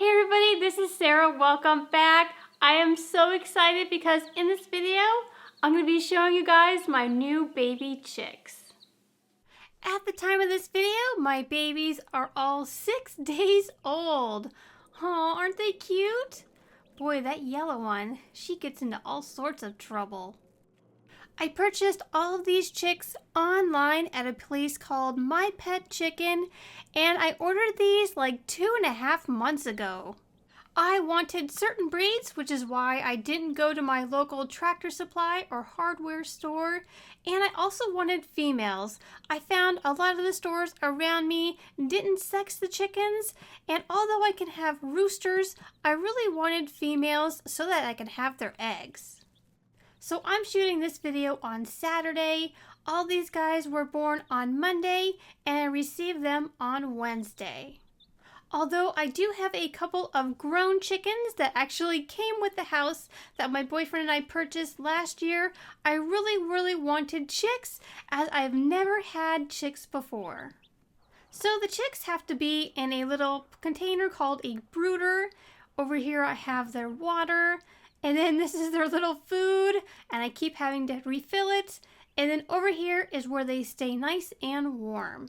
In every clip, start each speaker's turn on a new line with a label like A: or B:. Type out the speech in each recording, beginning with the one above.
A: Hey everybody, this is Sarah. Welcome back. I am so excited because in this video, I'm going to be showing you guys my new baby chicks. At the time of this video, my babies are all 6 days old. Oh, aren't they cute? Boy, that yellow one, she gets into all sorts of trouble. I purchased all of these chicks online at a place called My Pet Chicken, and I ordered these like 2.5 months ago. I wanted certain breeds, which is why I didn't go to my local Tractor Supply or hardware store, and I also wanted females. I found a lot of the stores around me didn't sex the chickens, and although I can have roosters, I really wanted females so that I can have their eggs. So I'm shooting this video on Saturday. All these guys were born on Monday and I received them on Wednesday. Although I do have a couple of grown chickens that actually came with the house that my boyfriend and I purchased last year, I really wanted chicks as I've never had chicks before. So the chicks have to be in a little container called a brooder. Over here I have their water. And then this is their little food, and I keep having to refill it. And then over here is where they stay nice and warm.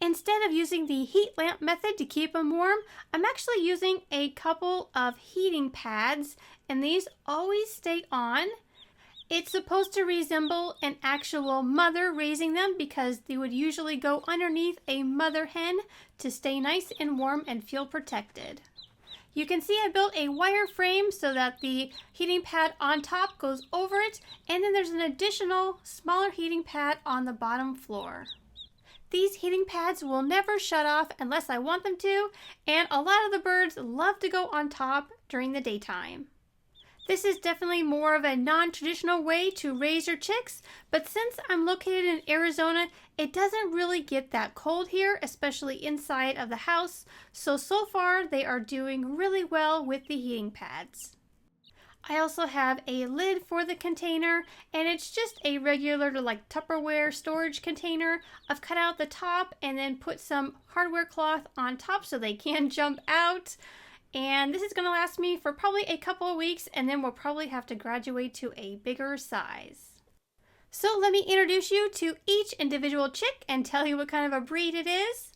A: Instead of using the heat lamp method to keep them warm, I'm actually using a couple of heating pads, and these always stay on. It's supposed to resemble an actual mother raising them because they would usually go underneath a mother hen to stay nice and warm and feel protected. You can see I built a wire frame so that the heating pad on top goes over it, and then there's an additional smaller heating pad on the bottom floor. These heating pads will never shut off unless I want them to, and a lot of the birds love to go on top during the daytime. This is definitely more of a non-traditional way to raise your chicks, but since I'm located in Arizona, it doesn't really get that cold here, especially inside of the house, so far they are doing really well with the heating pads. I also have a lid for the container, and it's just a regular like Tupperware storage container. I've cut out the top and then put some hardware cloth on top so they can jump out. And this is going to last me for probably a couple of weeks, and then we'll probably have to graduate to a bigger size. So let me introduce you to each individual chick and tell you what kind of a breed it is.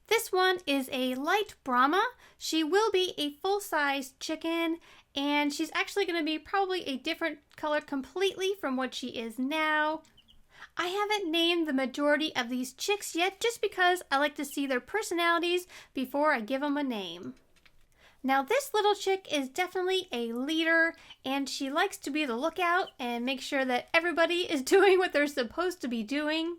A: This one is a light Brahma. She will be a full-size chicken, and she's actually going to be probably a different color completely from what she is now. I haven't named the majority of these chicks yet just because I like to see their personalities before I give them a name. Now this little chick is definitely a leader, and she likes to be the lookout and make sure that everybody is doing what they're supposed to be doing.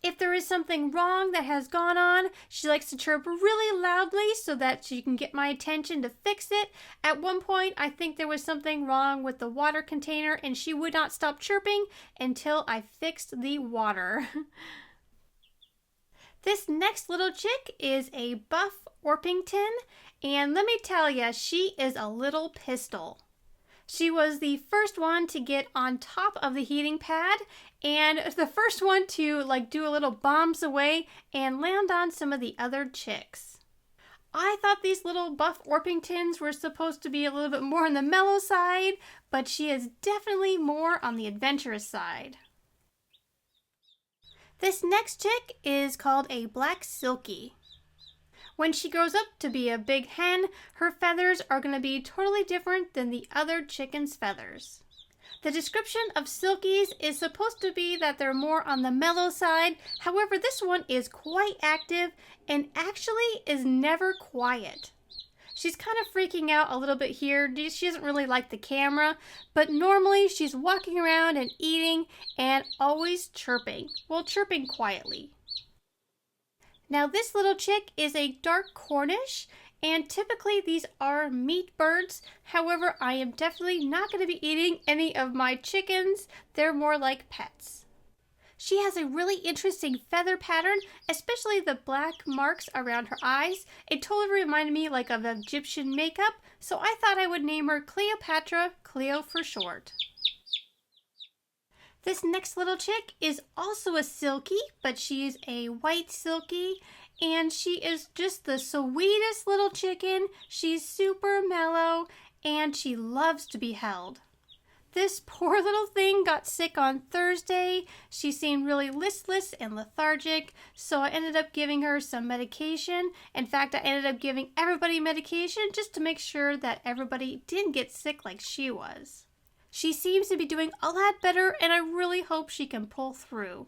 A: If there is something wrong that has gone on, she likes to chirp really loudly so that she can get my attention to fix it. At one point, I think there was something wrong with the water container, and she would not stop chirping until I fixed the water. This next little chick is a buff Orpington, and let me tell ya, she is a little pistol. She was the first one to get on top of the heating pad, and the first one to do a little bombs away and land on some of the other chicks. I thought these little buff Orpingtons were supposed to be a little bit more on the mellow side, but she is definitely more on the adventurous side. This next chick is called a black Silkie. When she grows up to be a big hen, her feathers are going to be totally different than the other chicken's feathers. The description of Silkies is supposed to be that they're more on the mellow side. However, this one is quite active and actually is never quiet. She's kind of freaking out a little bit here. She doesn't really like the camera, but normally she's walking around and eating and always chirping. Well, chirping quietly. Now this little chick is a dark Cornish, and typically these are meat birds. However, I am definitely not going to be eating any of my chickens. They're more like pets. She has a really interesting feather pattern, especially the black marks around her eyes. It totally reminded me of Egyptian makeup, so I thought I would name her Cleopatra, Cleo for short. This next little chick is also a Silkie, but she's a white Silkie, and she is just the sweetest little chicken. She's super mellow, and she loves to be held. This poor little thing got sick on Thursday. She seemed really listless and lethargic, so I ended up giving her some medication. In fact, I ended up giving everybody medication just to make sure that everybody didn't get sick like she was. She seems to be doing a lot better, and I really hope she can pull through.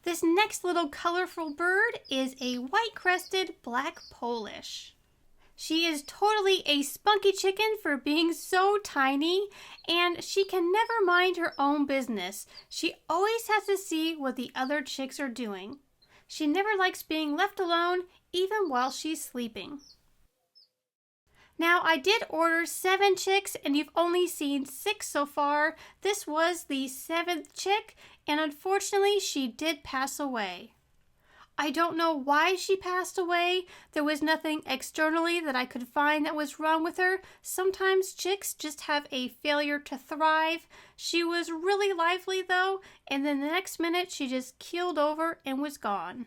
A: This next little colorful bird is a white-crested black Polish. She is totally a spunky chicken for being so tiny, and she can never mind her own business. She always has to see what the other chicks are doing. She never likes being left alone, even while she's sleeping. Now, I did order 7 chicks, and you've only seen 6 so far. This was the 7th chick, and unfortunately, she did pass away. I don't know why she passed away. There was nothing externally that I could find that was wrong with her. Sometimes chicks just have a failure to thrive. She was really lively though, and then the next minute she just keeled over and was gone.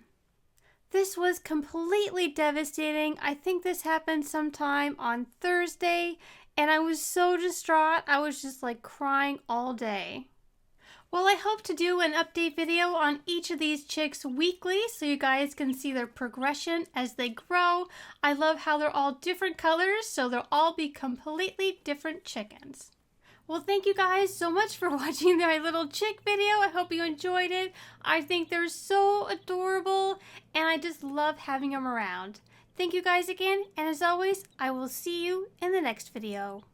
A: This was completely devastating. I think this happened sometime on Thursday, and I was so distraught. I was just like crying all day. Well, I hope to do an update video on each of these chicks weekly so you guys can see their progression as they grow. I love how they're all different colors, so they'll all be completely different chickens. Well, thank you guys so much for watching my little chick video. I hope you enjoyed it. I think they're so adorable, and I just love having them around. Thank you guys again, and as always, I will see you in the next video.